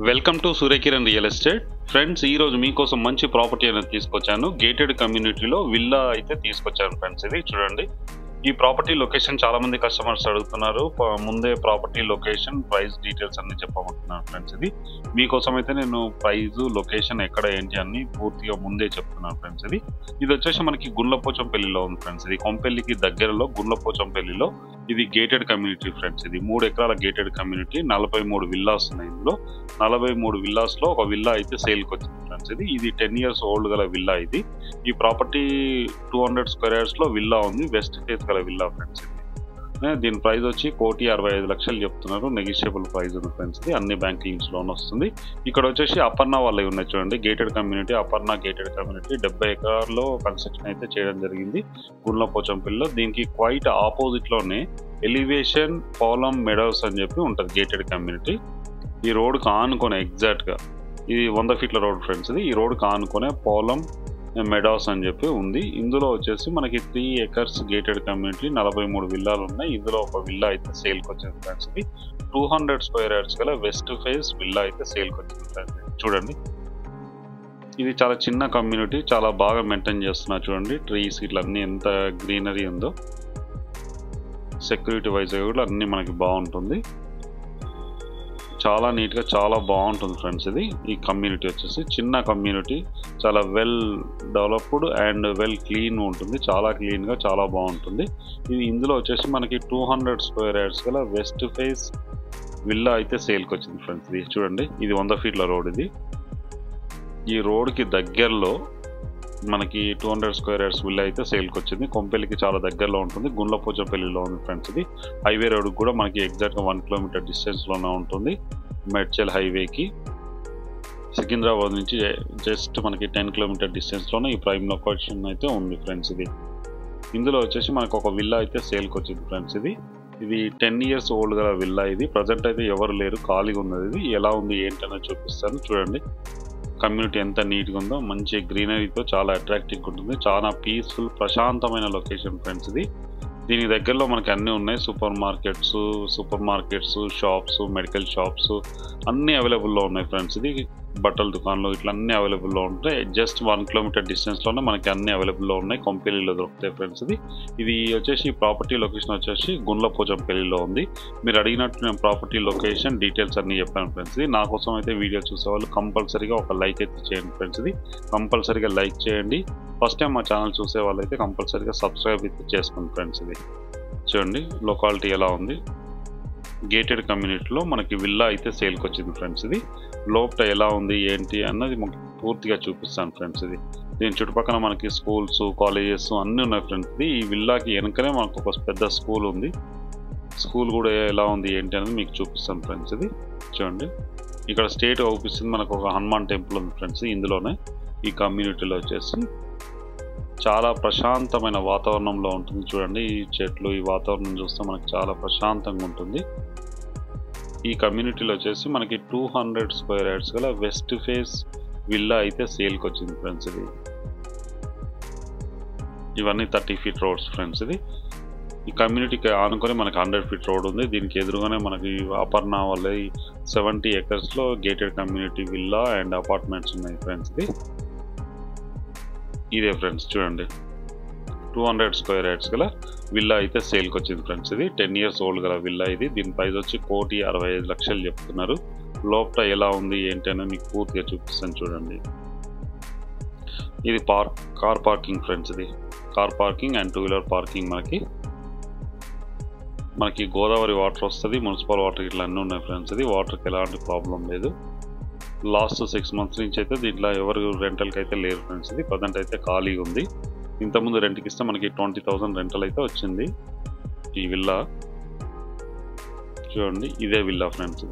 Welcome to Surya Kiran real estate friends. ఈ రోజు మీకోసం మంచి ప్రాపర్టీ అనేది తీసుకొచ్చాను. గేటెడ్ కమ్యూనిటీలో విల్లా అయితే తీసుకొచ్చాను ఫ్రెండ్స్. ఇది చూడండి. ఈ ప్రాపర్టీ లొకేషన్ చాలా మంది కస్టమర్స్ అడుగుతున్నారు. ముందే ప్రాపర్టీ లొకేషన్ ప్రైస్ డీటెయిల్స్ అన్ని చెప్పమంటున్నాను ఫ్రెండ్స్. ఇది మీకోసం అయితే నేను ప్రైస్ లొకేషన్ ఎక్కడ ఏంటి అన్ని పూర్తిగా ముందే చెప్తున్నాను ఫ్రెండ్స్. ఇది వచ్చేసి మనకి గుండ్లపోచంపల్లిలో ఉంది ఫ్రెండ్స్. ఇది కొంపెల్లికి దగ్గరలో గుండ్లపోచంపల్లిలో ఇది గేటెడ్ కమ్యూనిటీ ఫ్రెండ్స్. ఇది 3 ఎకరాల గేటెడ్ కమ్యూనిటీ. 43 విల్లాస్ ఉన్నాయి ఇందులో. 43 విల్లాస్ లో ఒక విల్లా అయితే సేల్కి వచ్చింది ఫ్రెండ్స్. ఇది 10 years ఓల్డ్ గల విల్లా. ఇది ఈ ప్రాపర్టీ 200 square yards లో విల్లా ఉంది. వెస్ట్ ఫేస్ గల విల్లా ఫ్రెండ్స్. దీని ప్రైస్ వచ్చి 1,65,00,000 చెప్తున్నారు. నెగిషియబుల్ ప్రైస్ ఉంది ఫ్రెండ్స్. అన్ని బ్యాంక్ లింక్స్ లోన్ వస్తుంది. ఇక్కడ వచ్చేసి అపర్ణ వాళ్ళవి ఉన్నాయి చూడండి. Gated community Aparna gated community 70 ఎకరాల్లో కన్స్ట్రక్షన్ అయితే చేయడం జరిగింది గుండ్లపోచంపల్లిలో. దీనికి క్వైట్ ఆపోజిట్ లోనే ఎలివేషన్ పోలం మెడోస్ అని చెప్పి ఉంటుంది గేటెడ్ కమ్యూనిటీ. ఈ రోడ్కి ఆనుకునే ఎగ్జాక్ట్ గా ఇది 100 feet రోడ్ ఫ్రెండ్స్. ఈ రోడ్కి ఆనుకునే పోలం మెడాస్ అని చెప్పి ఉంది. ఇందులో వచ్చేసి మనకి 3 acres గేటెడ్ కమ్యూనిటీ 43 విల్లాలు ఉన్నాయి. ఇందులో ఒక విల్లా అయితే సేల్కి వచ్చింది ఫ్రెండ్స్. 200 square yards గల వెస్ట్ ఫేస్ విల్లా అయితే సేల్కి వచ్చింది ఫ్రెండ్స్. చూడండి, ఇది చాలా చిన్న కమ్యూనిటీ, చాలా బాగా మెయింటైన్ చేస్తున్నారు చూడండి. ట్రీస్ ఇట్లా అన్ని ఎంత గ్రీనరీ ఉందో. సెక్యూరిటీ వైజ్ కూడా అన్ని మనకి బాగుంటుంది. చాలా నీట్గా చాలా బాగుంటుంది ఫ్రెండ్స్. ఈ కమ్యూనిటీ వచ్చేసి చిన్న కమ్యూనిటీ, చాలా well developed and well clean ఉంటుంది. చాలా క్లీన్గా చాలా బాగుంటుంది. ఇందులో వచ్చేసి మనకి 200 square yards గల వెస్ట్ ఫేస్ విల్లా అయితే సేల్కి వచ్చింది ఫ్రెండ్స్. ఇది చూడండి, ఇది 100 feet రోడ్. ఈ రోడ్కి దగ్గరలో మనకి 200 square yards విల్లా అయితే సేల్కి వచ్చింది. కొంపెల్లికి చాలా దగ్గరలో ఉంటుంది. గుండ్లపోచంపల్లిలో ఉంది ఫ్రెండ్స్. హైవే రోడ్ కూడా మనకి ఎగ్జాక్ట్గా 1 kilometer డిస్టెన్స్లోనే ఉంటుంది. మేడ్చల్ హైవేకి సికింద్రాబాద్ నుంచి జస్ట్ మనకి 10 kilometer డిస్టెన్స్లోనే ఈ ప్రైమ్ లొకేషన్ అయితే ఉంది ఫ్రెండ్స్. ఇందులో వచ్చేసి మనకు ఒక విల్లా అయితే సేల్కి వచ్చింది ఫ్రెండ్స్. ఇది 10 years ఓల్డ్ గల విల్లా. ప్రజెంట్ అయితే ఎవరు లేరు, ఖాళీగా ఉన్నది. ఎలా ఉంది ఏంటనే చూపిస్తాను చూడండి. కమ్యూనిటీ ఎంత నీట్గా ఉందో, మంచి గ్రీనరీతో చాలా అట్రాక్టివ్గా ఉంటుంది. చాలా పీస్ఫుల్ ప్రశాంతమైన లొకేషన్ ఫ్రెండ్స్. దీని దగ్గరలో మనకి అన్నీ ఉన్నాయి. Super markets, shops, medical shops అన్నీ అవైలబుల్లో ఉన్నాయి ఫ్రెండ్స్. బట్టల దుకాణాలు ఇట్లా అన్నీ అవైలబుల్లో ఉంటాయి. జస్ట్ 1 kilometer డిస్టెన్స్లోనే మనకి అన్ని అవైలబుల్లో ఉన్నాయి. కొంపెల్లిలో దొరుకుతాయి ఫ్రెండ్స్. ఇది వచ్చేసి ప్రాపర్టీ లొకేషన్ వచ్చేసి గుండ్లపోచంపల్లిలో ఉంది. మీరు అడిగినట్టు నేను ప్రాపర్టీ లొకేషన్ డీటెయిల్స్ అన్నీ చెప్పాను ఫ్రెండ్స్. నా కోసం అయితే వీడియో చూసేవాళ్ళు కంపల్సరీగా ఒక లైక్ అయితే చేయండి ఫ్రెండ్స్. కంపల్సరీగా లైక్ చేయండి. ఫస్ట్ టైం మా ఛానల్ చూసే వాళ్ళైతే కంపల్సరీగా సబ్స్క్రైబ్ అయితే చేసుకోండి ఫ్రెండ్స్. చూడండి లొకాలిటీ ఎలా ఉంది. గేటెడ్ కమ్యూనిటీలో మనకి విల్లా అయితే సేల్కి వచ్చింది ఫ్రెండ్స్. లోపల ఎలా ఉంది ఏంటి అన్నది మనకి పూర్తిగా చూపిస్తాను ఫ్రెండ్స్. దీని చుట్టుపక్కల మనకి స్కూల్స్, కాలేజెస్ అన్నీ ఉన్నాయి ఫ్రెండ్స్. ఈ విల్లాకి వెనకనే మనకు ఒక పెద్ద స్కూల్ ఉంది. స్కూల్ కూడా ఎలా ఉంది ఏంటి అనేది మీకు చూపిస్తాను ఫ్రెండ్స్. చూడండి, ఇక్కడ స్టేట్ అవుపిస్తుంది మనకు ఒక హనుమాన్ టెంపుల్ ఉంది ఫ్రెండ్స్. ఇందులోనే ఈ కమ్యూనిటీలో వచ్చేసి చాలా ప్రశాంతమైన వాతావరణంలో ఉంటుంది. చూడండి, ఈ చెట్లు, ఈ వాతావరణం చూస్తే మనకి చాలా ప్రశాంతంగా ఉంటుంది. ఈ కమ్యూనిటీలో వచ్చేసి మనకి 200 square yards గల వెస్ట్ ఫేస్ విల్లా అయితే సేల్కి వచ్చింది ఫ్రెండ్స్. ఇవన్నీ 30 feet రోడ్స్ ఫ్రెండ్స్. ఈ కమ్యూనిటీకి ఆనుకొని మనకి 100 feet రోడ్ ఉంది. దీనికి ఎదురుగానే మనకి అపర్ణ వాళ్ళ 70 acres లో gated community villa and apartments ఉన్నాయి ఫ్రెండ్స్. ఇదే ఫ్రెండ్స్ చూడండి, 200 square yards గల విల్లా అయితే సేల్కి వచ్చింది ఫ్రెండ్స్. 10 years ఓల్డ్ గల విల్లా. దీని ప్రైస్ వచ్చి 1,65,00,000 చెప్తున్నారు. లోపల ఎలా ఉంది ఏంటి అనేది మీకు పూర్తిగా చూపిస్తాను చూడండి. ఇది car parking friends. Car parking and 2-wheeler parking. మనకి గోదావరి వాటర్ వస్తుంది, మున్సిపల్ వాటర్ ఇట్లా అన్నీ ఉన్నాయి ఫ్రెండ్స్. వాటర్కి ఎలాంటి ప్రాబ్లం లేదు. లాస్ట్ 6 months నుంచి అయితే దీంట్లో ఎవరు రెంటల్కి అయితే లేరు ఫ్రెండ్స్. ప్రజెంట్ అయితే ఖాళీగా ఉంది. ఇంతకుముందు రెంట్కి ఇస్తే మనకి 20,000 రెంటల్ అయితే వచ్చింది ఈ విల్లా. చూడండి, ఇదే విల్లా ఫ్రెండ్స్.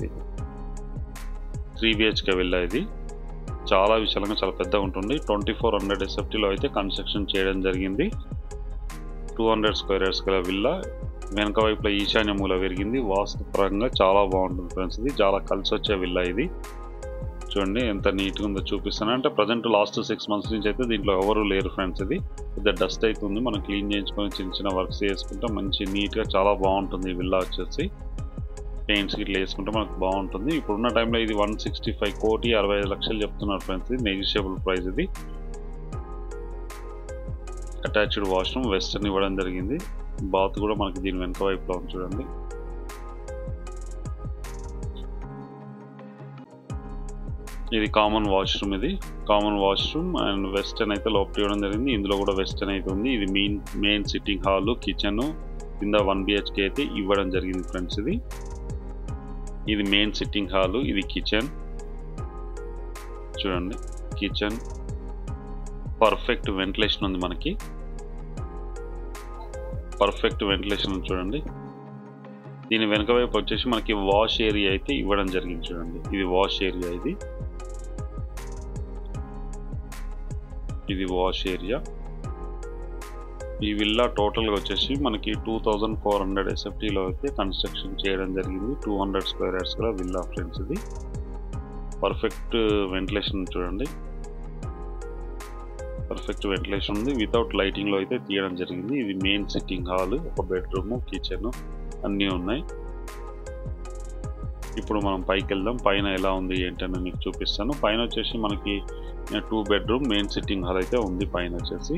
3 BHK villa. చాలా విశాలంగా చాలా పెద్దగా ఉంటుంది. 2400 SFTలో అయితే కన్స్ట్రక్షన్ చేయడం జరిగింది. 200 square yards గల విల్లా. వెనక వైపులో ఈశాన్య మూల పెరిగింది. వాస్తు పరంగా చాలా బాగుంటుంది ఫ్రెండ్స్. చాలా కలిసి వచ్చే విల్లా. చూడండి ఎంత నీట్గా ఉందో చూపిస్తాను. అంటే ప్రజెంట్ లాస్ట్ 6 months నుంచి అయితే దీంట్లో ఎవరు లేరు ఫ్రెండ్స్. పెద్ద డస్ట్ అవుతుంది. మనం క్లీన్ చేయించుకొని చిన్న చిన్న వర్క్స్ చేసుకుంటే మంచి నీట్గా చాలా బాగుంటుంది ఈ విల్లా వచ్చేసి. పెయింట్స్ ఇట్లా వేసుకుంటే మనకు బాగుంటుంది. ఇప్పుడున్న టైంలో ఇది 165,65 చెప్తున్నారు ఫ్రెండ్స్. ఇది నెగిషియబుల్ ప్రైస్. ఇది అటాచ్డ్ వాష్రూమ్ వెస్టర్న్ ఇవ్వడం జరిగింది. బాత్ కూడా మనకి దీని వెనక వైపులో ఉంది చూడండి. ఇది కామన్ వాష్రూమ్. ఇది కామన్ వాష్రూమ్ అండ్ వెస్టర్న్ అయితే లోపల ఇవ్వడం జరిగింది. ఇందులో కూడా వెస్టర్న్ అయితే ఉంది. ఇది మెయిన్ సిట్టింగ్ హాల్, కిచెన్, కింద 1 BHK అయితే ఇవ్వడం జరిగింది ఫ్రెండ్స్. ఇది మెయిన్ సిట్టింగ్ హాల్, ఇది కిచెన్ చూడండి. కిచెన్ పర్ఫెక్ట్ వెంటిలేషన్ ఉంది మనకి. పర్ఫెక్ట్ వెంటిలేషన్ చూడండి. దీని వెనక వైపు వచ్చేసి మనకి వాష్ ఏరియా అయితే ఇవ్వడం జరిగింది చూడండి. ఇది వాష్ ఏరియా. ఇది వాష్ ఏరియా. ఈ విల్లా టోటల్గా వచ్చేసి మనకి 2400 SFTలో అయితే కన్స్ట్రక్షన్ చేయడం జరిగింది. 200 స్క్వేర్ యార్డ్స్ కూడా విల్లా ఫ్రెండ్స్. ఇది పర్ఫెక్ట్ వెంటిలేషన్ చూడండి. పర్ఫెక్ట్ వెంటిలేషన్ ఉంది. వితౌట్ లైటింగ్లో అయితే తీయడం జరిగింది. ఇది మెయిన్ సిట్టింగ్ హాల్, ఒక బెడ్రూమ్, కిచెన్ అన్నీ ఉన్నాయి. ఇప్పుడు మనం పైకి వెళ్దాం. పైన ఎలా ఉంది ఏంటని మీకు చూపిస్తాను. పైన వచ్చేసి మనకి 2 బెడ్రూమ్ మెయిన్ సిట్టింగ్ హాల్ అయితే ఉంది పైన వచ్చేసి.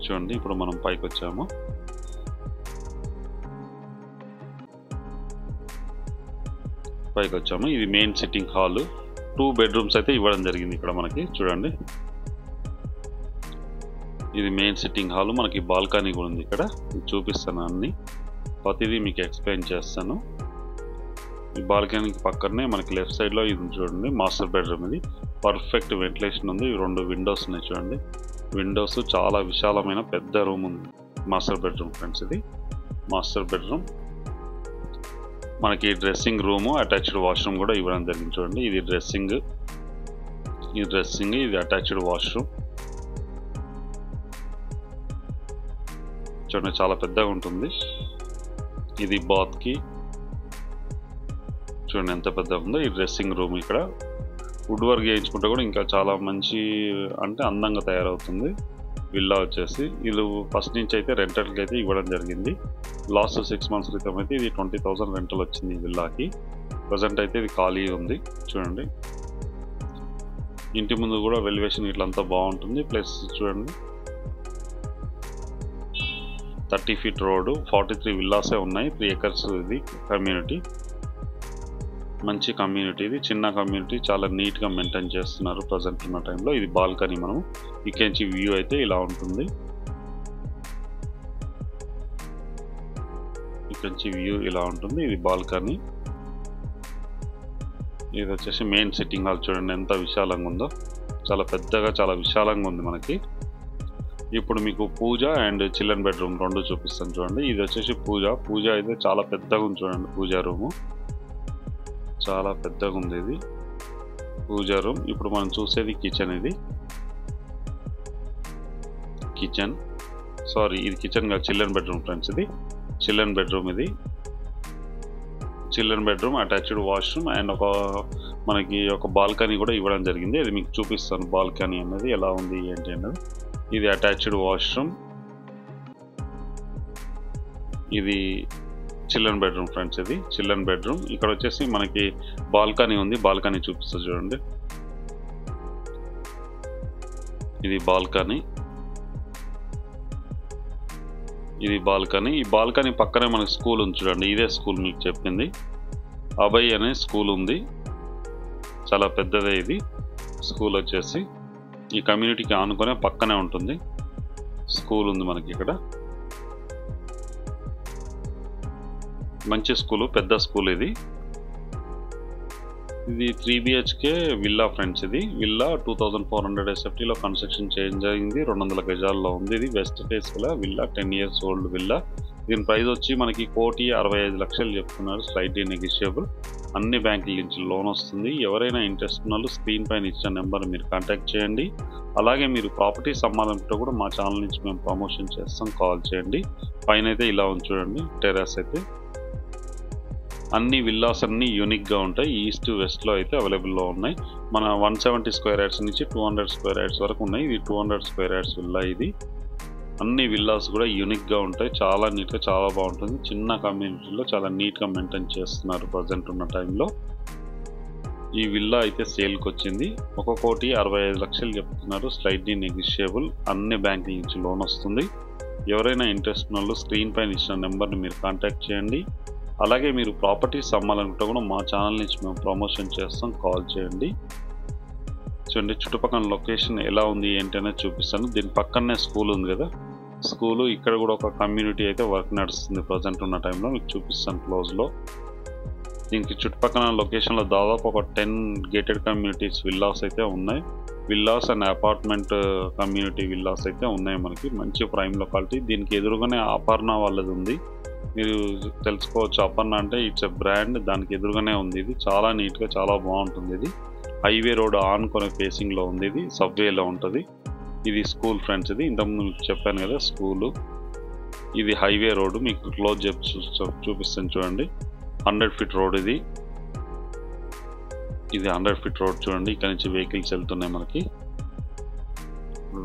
చూడండి ఇప్పుడు మనం పైకి వచ్చాము. ఇది మెయిన్ సిట్టింగ్ హాల్. 2 బెడ్రూమ్స్ అయితే ఇవ్వడం జరిగింది ఇక్కడ మనకి చూడండి. ఇది మెయిన్ సిట్టింగ్ హాల్. మనకి బాల్కనీ కూడా ఉంది ఇక్కడ. చూపిస్తాను అన్ని ప్రతిదీ మీకు ఎక్స్ప్లెయిన్ చేస్తాను. ఈ బాల్కనీకి పక్కనే మనకి లెఫ్ట్ సైడ్లో ఇది చూడండి మాస్టర్ బెడ్రూమ్. ఇది పర్ఫెక్ట్ వెంటిలేషన్ ఉంది. 2 విండోస్ ఉన్నాయి చూడండి. విండోస్ చాలా విశాలమైన పెద్ద రూమ్ ఉంది. Master bedroom friends. ఇది మాస్టర్ బెడ్రూమ్. మనకి డ్రెస్సింగ్ రూము, అటాచ్డ్ వాష్రూమ్ కూడా ఇవ్వడం జరిగింది చూడండి. ఇది డ్రెస్సింగ్, ఇది అటాచ్డ్ వాష్రూమ్ చూడండి. చాలా పెద్దగా ఉంటుంది. ఇది బాత్కి చూడండి ఎంత పెద్దగా ఉందో. ఈ డ్రెస్సింగ్ రూమ్. ఇక్కడ వుడ్ వర్క్ చేయించుకుంటే కూడా ఇంకా చాలా మంచి అంటే అందంగా తయారవుతుంది విల్లా వచ్చేసి. వీళ్ళు ఫస్ట్ నుంచి అయితే రెంటల్కి అయితే ఇవ్వడం జరిగింది. లాస్ట్ 6 months క్రితం అయితే ఇది 20,000 రెంటల్ వచ్చింది ఈ విల్లాకి. ప్రజెంట్ అయితే ఇది ఖాళీ ఉంది చూడండి. ఇంటి ముందు కూడా వెలివేషన్ ఇట్లంతా బాగుంటుంది. ప్లస్ చూడండి 30 feet రోడ్డు, 43 విల్లాసే ఉన్నాయి. 3 acres ఇది కమ్యూనిటీ. మంచి కమ్యూనిటీ. ఇది చిన్న కమ్యూనిటీ. చాలా నీట్గా మెయింటైన్ చేస్తున్నారు ప్రజెంట్ ఉన్న టైంలో. ఇది బాల్కనీ. మనం ఇక్కడి నుంచి వ్యూ అయితే ఇలా ఉంటుంది. ఇక్కడి నుంచి వ్యూ ఇలా ఉంటుంది. ఇది బాల్కనీ. ఇది వచ్చేసి మెయిన్ సిట్టింగ్ హాల్ చూడండి ఎంత విశాలంగా ఉందో. చాలా పెద్దగా చాలా విశాలంగా ఉంది మనకి. ఇప్పుడు మీకు పూజ అండ్ చిల్డ్రన్ బెడ్రూమ్ 2 చూపిస్తాను చూడండి. ఇది వచ్చేసి పూజ అయితే చాలా పెద్దగా ఉంది చూడండి. పూజా రూము చాలా పెద్దగా ఉంది. ఇది పూజా రూమ్. ఇప్పుడు మనం చూసేది కిచెన్. ఇది కిచెన్ ఇది కిచెన్ కాదు, చిల్డ్రన్ బెడ్రూమ్ ఫ్రెండ్స్. ఇది చిల్డ్రన్ బెడ్రూమ్. ఇది children bedroom, attached washroom and మనకి ఒక బాల్కనీ కూడా ఇవ్వడం జరిగింది. అది మీకు చూపిస్తాను బాల్కనీ అనేది ఎలా ఉంది ఏంటి అన్నది. ఇది అటాచ్డ్ వాష్రూమ్. ఇది చిల్డ్రన్ బెడ్రూమ్ ఫ్రెండ్స్. ఇది చిల్డ్రన్ బెడ్రూమ్. ఇక్కడ వచ్చేసి మనకి బాల్కనీ ఉంది. బాల్కనీ చూపిస్తా చూడండి. ఇది బాల్కనీ. ఈ బాల్కనీ పక్కనే మనకి స్కూల్ ఉంది చూడండి. ఇదే స్కూల్ మీకు చెప్పింది. అభయ్ అనే స్కూల్ ఉంది. చాలా పెద్దదే ఇది స్కూల్ వచ్చేసి. ఈ కమ్యూనిటీకి ఆనుకునే పక్కనే ఉంటుంది. స్కూల్ ఉంది మనకి ఇక్కడ. మంచి స్కూలు, పెద్ద స్కూల్. ఇది 3 BHK విల్లా ఫ్రెండ్స్. ఇది విల్లా 2400 SFTలో కన్స్ట్రక్షన్ చేయడం జరిగింది. 200 గజాల్లో ఉంది. ఇది వెస్ట్ ఫేస్ గల విల్లా, 10 years ఓల్డ్ విల్లా. దీని ప్రైస్ వచ్చి మనకి 1,65,00,000 చెప్తున్నారు. Slightly negotiable. అన్ని బ్యాంకుల నుంచి లోన్ వస్తుంది. ఎవరైనా ఇంట్రెస్ట్ ఉన్న వాళ్ళు స్క్రీన్ పైన ఇచ్చిన నెంబర్ మీరు కాంటాక్ట్ చేయండి. అలాగే మీరు ప్రాపర్టీ సంబంధంతో కూడా మా ఛానల్ నుంచి మేము ప్రమోషన్ చేస్తాం, కాల్ చేయండి. పైన అయితే ఇలా ఉంది చూడండి టెర్రస్ అయితే. అన్ని విల్లాస్ అన్నీ యూనిక్గా ఉంటాయి. ఈస్ట్ వెస్ట్లో అయితే అవైలబుల్లో ఉన్నాయి. మన 170 స్క్వేర్ యార్డ్స్ నుంచి 200 స్క్వేర్ యార్డ్స్ వరకు ఉన్నాయి. ఇది 200 స్క్వేర్ యార్డ్స్ విల్లా. ఇది అన్ని విల్లాస్ కూడా యూనిక్గా ఉంటాయి. చాలా నీట్గా చాలా బాగుంటుంది. చిన్న కమ్యూనిటీలో చాలా నీట్గా మెయింటైన్ చేస్తున్నారు ప్రజెంట్ ఉన్న టైంలో. ఈ విల్లా అయితే సేల్కి వచ్చింది. 1,65,00,000 చెప్తున్నారు. Slightly negotiable. అన్ని బ్యాంకుల నుంచి లోన్ వస్తుంది. ఎవరైనా ఇంట్రెస్ట్ ఉన్న వాళ్ళు స్క్రీన్ పైన ఇచ్చిన నెంబర్ని మీరు కాంటాక్ట్ చేయండి. అలాగే మీరు ప్రాపర్టీస్ అమ్మాలనుకుంటే కూడా మా ఛానల్ నుంచి మేము ప్రమోషన్ చేస్తాం, కాల్ చేయండి. చూడండి చుట్టుపక్కల లొకేషన్ ఎలా ఉంది ఏంటి అనేది చూపిస్తాను. దీని పక్కనే స్కూల్ ఉంది కదా, స్కూలు ఇక్కడ కూడా ఒక కమ్యూనిటీ అయితే వర్క్ నడుస్తుంది ప్రజెంట్ ఉన్న టైంలో. మీకు చూపిస్తాను క్లోజ్లో. దీనికి చుట్టుపక్కల లొకేషన్లో దాదాపు ఒక 10 గేటెడ్ కమ్యూనిటీస్ విల్లాస్ అయితే ఉన్నాయి. Villas and apartment community villas అయితే ఉన్నాయి మనకి. మంచి ప్రైమ్ లొకాలిటీ. దీనికి ఎదురుగానే అపర్ణ వాళ్ళది ఉంది. మీరు తెలుసుకోవచ్చు, అపర్ణ అంటే ఇట్స్ ఎ బ్రాండ్. దానికి ఎదురుగానే ఉంది. ఇది చాలా నీట్గా చాలా బాగుంటుంది. ఇది హైవే రోడ్ ఆనుకునే ఫేసింగ్లో ఉంది. ఇది సబ్వేలో ఉంటుంది. ఇది స్కూల్ ఫ్రెండ్స్. ఇది ఇంతకుముందు మీకు చెప్పాను కదా స్కూలు. ఇది హైవే రోడ్డు. మీకు క్లోజ్ చూపిస్తాను చూడండి. 100 ఫీట్ రోడ్ ఇది. 100 ఫీట్ రోడ్ చూడండి. ఇక్కడ నుంచి వెహికల్స్ వెళ్తున్నాయి. మనకి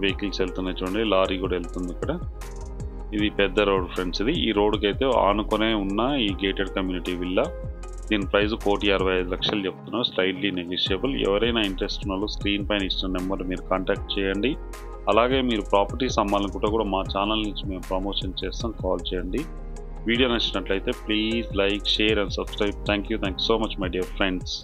వెహికల్స్ వెళ్తున్నాయి చూడండి. లారీ కూడా వెళ్తుంది ఇక్కడ. ఇది పెద్ద రోడ్ ఫ్రెండ్స్. ఇది ఈ రోడ్కి అయితే ఆనుకునే ఉన్న ఈ గేటెడ్ కమ్యూనిటీ విల్లా. దీని ప్రైస్ 1,65,00,000 చెప్తున్నారు. Slightly negotiable. ఎవరైనా ఇంట్రెస్ట్ ఉన్న వాళ్ళు స్క్రీన్ పైన ఇచ్చిన నెంబర్ మీరు కాంటాక్ట్ చేయండి. అలాగే మీరు ప్రాపర్టీస్ అమ్మాలనుకుంటే కూడా మా ఛానల్ నుంచి మేము ప్రమోషన్ చేస్తాం, కాల్ చేయండి. వీడియో నచ్చినట్లయితే please like, share and subscribe. Thank you so much my dear friends.